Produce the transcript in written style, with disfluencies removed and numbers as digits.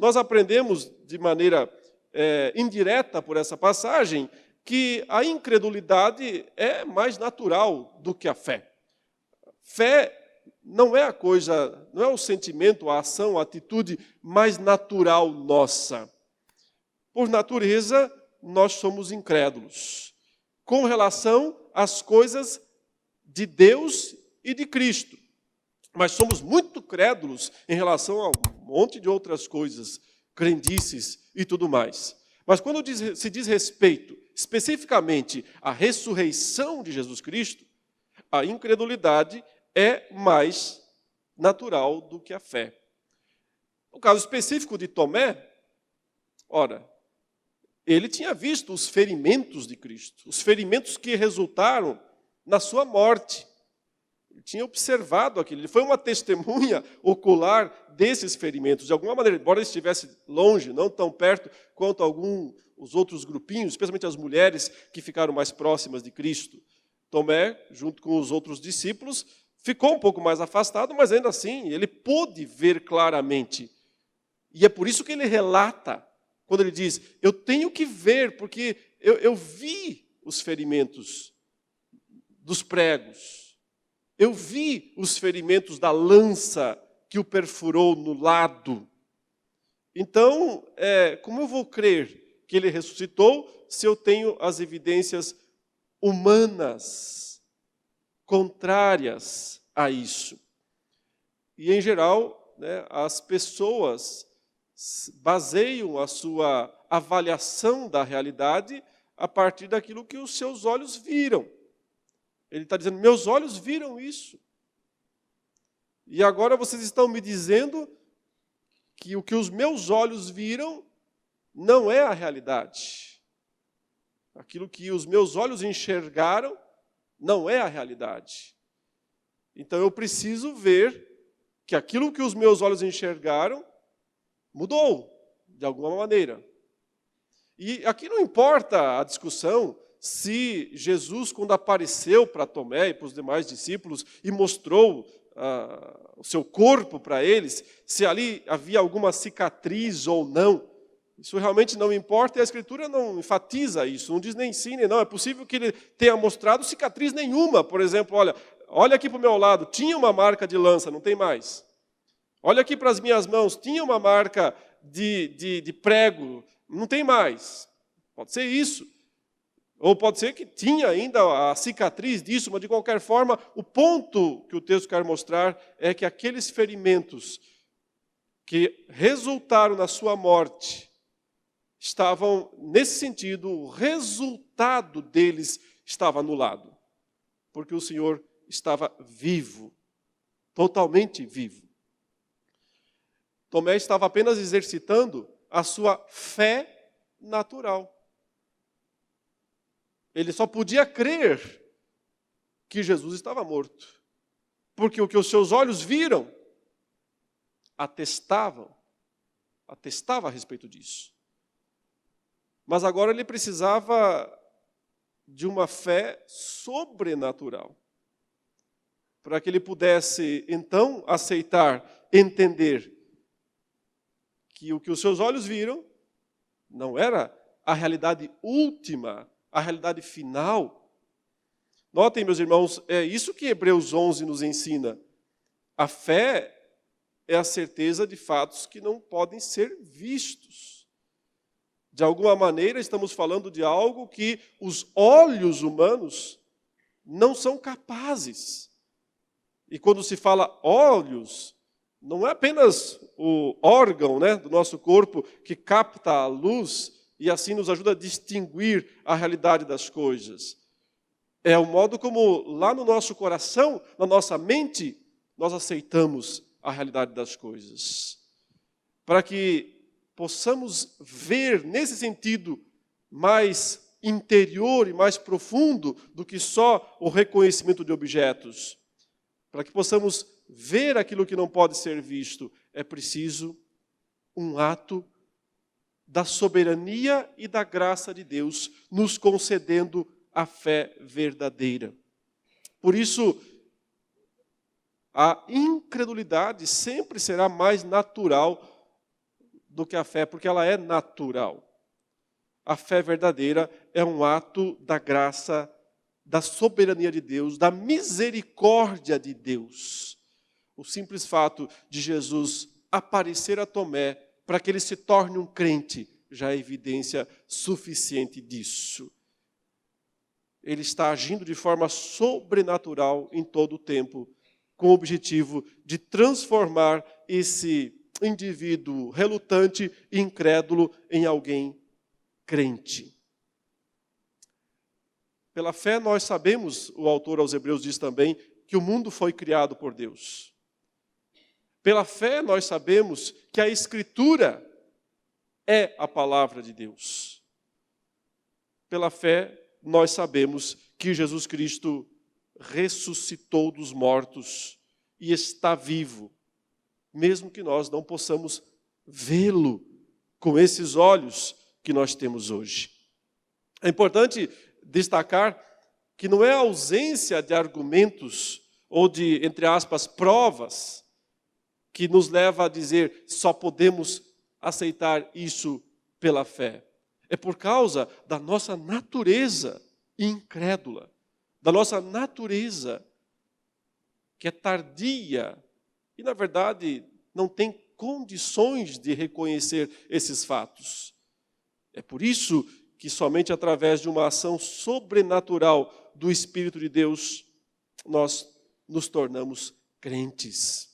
nós aprendemos de maneira indireta por essa passagem que a incredulidade é mais natural do que a fé. Fé não é a coisa, não é o sentimento, a ação, a atitude mais natural nossa. Por natureza, nós somos incrédulos com relação às coisas de Deus e de Cristo. Mas somos muito crédulos em relação a um monte de outras coisas, crendices e tudo mais. Mas quando se diz respeito especificamente à ressurreição de Jesus Cristo, a incredulidade é mais natural do que a fé. No caso específico de Tomé, ora, ele tinha visto os ferimentos de Cristo, os ferimentos que resultaram na sua morte. Ele tinha observado aquilo, ele foi uma testemunha ocular desses ferimentos. De alguma maneira, embora ele estivesse longe, não tão perto quanto os outros grupinhos, especialmente as mulheres que ficaram mais próximas de Cristo. Tomé, junto com os outros discípulos, ficou um pouco mais afastado, mas ainda assim ele pôde ver claramente. E é por isso que ele relata, quando ele diz, eu tenho que ver, porque eu vi os ferimentos dos pregos. Eu vi os ferimentos da lança que o perfurou no lado. Então, como eu vou crer que ele ressuscitou se eu tenho as evidências humanas contrárias a isso? E, em geral, as pessoas baseiam a sua avaliação da realidade a partir daquilo que os seus olhos viram. Ele está dizendo, meus olhos viram isso. E agora vocês estão me dizendo que o que os meus olhos viram não é a realidade. Aquilo que os meus olhos enxergaram não é a realidade. Então eu preciso ver que aquilo que os meus olhos enxergaram mudou, de alguma maneira. E aqui não importa a discussão se Jesus, quando apareceu para Tomé e para os demais discípulos e mostrou o seu corpo para eles, se ali havia alguma cicatriz ou não. Isso realmente não importa e a Escritura não enfatiza isso, não diz nem sim nem não. É possível que ele tenha mostrado cicatriz nenhuma. Por exemplo, olha aqui para o meu lado, tinha uma marca de lança, não tem mais. Olha aqui para as minhas mãos, tinha uma marca de prego, não tem mais. Pode ser isso. Ou pode ser que tinha ainda a cicatriz disso, mas de qualquer forma, o ponto que o texto quer mostrar é que aqueles ferimentos que resultaram na sua morte estavam, nesse sentido, o resultado deles estava anulado. Porque o Senhor estava vivo, totalmente vivo. Tomé estava apenas exercitando a sua fé natural. Ele só podia crer que Jesus estava morto. Porque o que os seus olhos viram atestava a respeito disso. Mas agora ele precisava de uma fé sobrenatural. Para que ele pudesse, então, aceitar, entender que o que os seus olhos viram não era a realidade última, a realidade final. Notem, meus irmãos, é isso que Hebreus 11 nos ensina. A fé é a certeza de fatos que não podem ser vistos. De alguma maneira, estamos falando de algo que os olhos humanos não são capazes. E quando se fala olhos, não é apenas o órgão, do nosso corpo que capta a luz e assim nos ajuda a distinguir a realidade das coisas. É o modo como lá no nosso coração, na nossa mente, nós aceitamos a realidade das coisas. Para que possamos ver nesse sentido mais interior e mais profundo do que só o reconhecimento de objetos. Para que possamos ver aquilo que não pode ser visto, é preciso um ato da soberania e da graça de Deus, nos concedendo a fé verdadeira. Por isso, a incredulidade sempre será mais natural do que a fé, porque ela é natural. A fé verdadeira é um ato da graça, da soberania de Deus, da misericórdia de Deus. O simples fato de Jesus aparecer a Tomé para que ele se torne um crente já é evidência suficiente disso. Ele está agindo de forma sobrenatural em todo o tempo, com o objetivo de transformar esse indivíduo relutante e incrédulo em alguém crente. Pela fé nós sabemos, o autor aos Hebreus diz também, que o mundo foi criado por Deus. Pela fé nós sabemos que a Escritura é a palavra de Deus. Pela fé nós sabemos que Jesus Cristo ressuscitou dos mortos e está vivo, mesmo que nós não possamos vê-lo com esses olhos que nós temos hoje. É importante destacar que não é a ausência de argumentos ou de, entre aspas, provas que nos leva a dizer só podemos aceitar isso pela fé. É por causa da nossa natureza incrédula, da nossa natureza que é tardia e, na verdade, não tem condições de reconhecer esses fatos. É por isso que somente através de uma ação sobrenatural do Espírito de Deus nós nos tornamos crentes.